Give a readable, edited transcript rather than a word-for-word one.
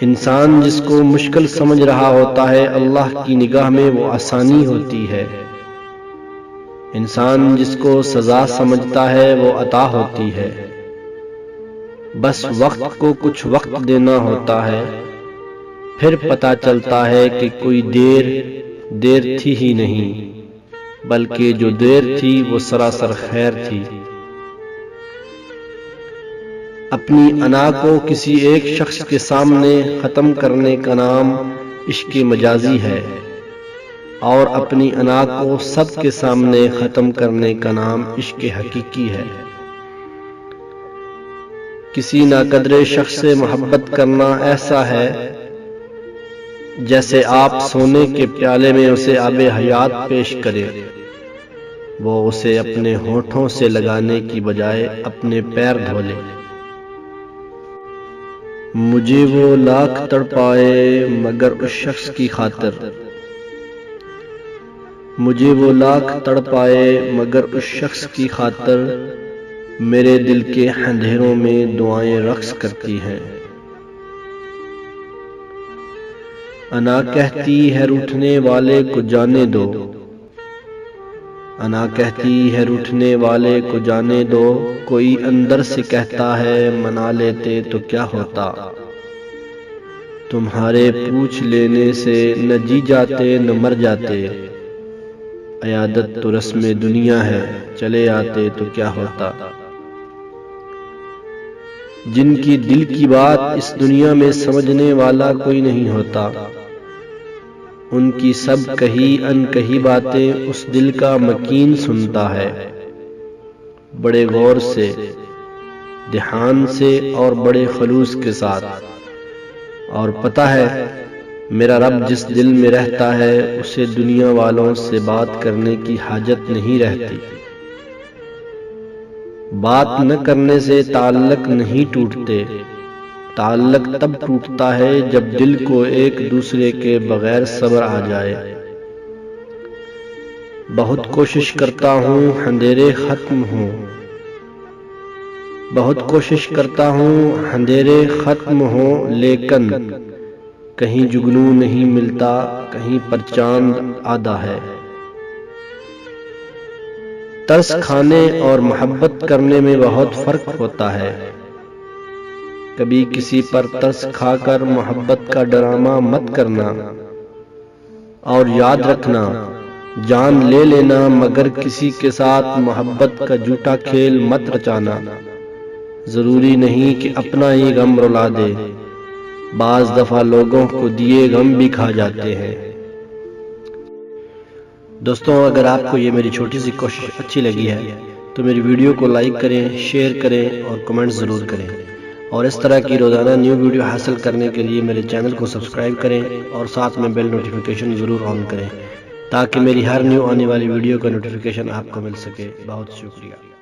انسان جس کو مشکل سمجھ رہا ہوتا ہے اللہ کی نگاہ میں وہ آسانی ہوتی ہے۔ انسان جس کو سزا سمجھتا ہے وہ عطا ہوتی ہے۔ بس وقت کو کچھ وقت دینا ہوتا ہے، پھر پتہ چلتا ہے کہ کوئی دیر تھی ہی نہیں، بلکہ جو دیر تھی وہ سراسر خیر تھی۔ اپنی انا کو کسی ایک شخص کے سامنے ختم کرنے کا نام عشق مجازی ہے، اور اپنی انا کو سب کے سامنے ختم کرنے کا نام عشق حقیقی ہے۔ کسی ناقدر شخص سے محبت کرنا ایسا ہے جیسے آپ سونے کے پیالے میں اسے آب حیات پیش کریں، وہ اسے اپنے ہونٹوں سے لگانے کی بجائے اپنے پیر دھو لے۔ مجھے وہ لاکھ تڑپائے مگر اس شخص کی خاطر، مجھے وہ لاکھ تڑپائے مگر اس شخص کی خاطر، میرے دل کے اندھیروں میں دعائیں رقص کرتی ہیں۔ انا کہتی ہے روٹھنے والے کو جانے دو، انا کہتی ہے روٹھنے والے کو جانے دو، کوئی اندر سے کہتا ہے منا لیتے تو کیا ہوتا، تمہارے پوچھ لینے سے نہ جی جاتے نہ مر جاتے، عیادت تو رسم دنیا ہے چلے آتے تو کیا ہوتا۔ جن کی دل کی بات اس دنیا میں سمجھنے والا کوئی نہیں ہوتا، ان کی سب کہی ان کہی باتیں اس دل کا مکین سنتا ہے، بڑے غور سے، دھیان سے اور بڑے خلوص کے ساتھ، اور پتہ ہے میرا رب جس دل میں رہتا ہے اسے دنیا والوں سے بات کرنے کی حاجت نہیں رہتی۔ بات نہ کرنے سے تعلق نہیں ٹوٹتے، تعلق تب ٹوٹتا ہے جب دل کو ایک دوسرے کے بغیر صبر آ جائے۔ بہت کوشش کرتا ہوں اندھیرے ختم ہوں، بہت کوشش کرتا ہوں اندھیرے ختم ہوں، لیکن کہیں جگنو نہیں ملتا، کہیں پر چاند آدھا ہے۔ ترس کھانے اور محبت کرنے میں بہت فرق ہوتا ہے۔ کبھی کسی پر ترس کھا کر محبت کا ڈرامہ مت کرنا، اور یاد رکھنا جان لے لینا مگر کسی کے ساتھ محبت کا جھوٹا کھیل مت رچانا۔ ضروری نہیں کہ اپنا ہی غم رلا دے، بعض دفعہ لوگوں کو دیے غم بھی کھا جاتے ہیں۔ دوستوں، اگر آپ کو یہ میری چھوٹی سی کوشش اچھی لگی ہے تو میری ویڈیو کو لائک کریں، شیئر کریں اور کمنٹ ضرور کریں، اور اس طرح کی روزانہ نیو ویڈیو حاصل کرنے کے لیے میرے چینل کو سبسکرائب کریں اور ساتھ میں بیل نوٹیفیکیشن ضرور آن کریں تاکہ میری ہر نیو آنے والی ویڈیو کا نوٹیفیکیشن آپ کو مل سکے۔ بہت شکریہ۔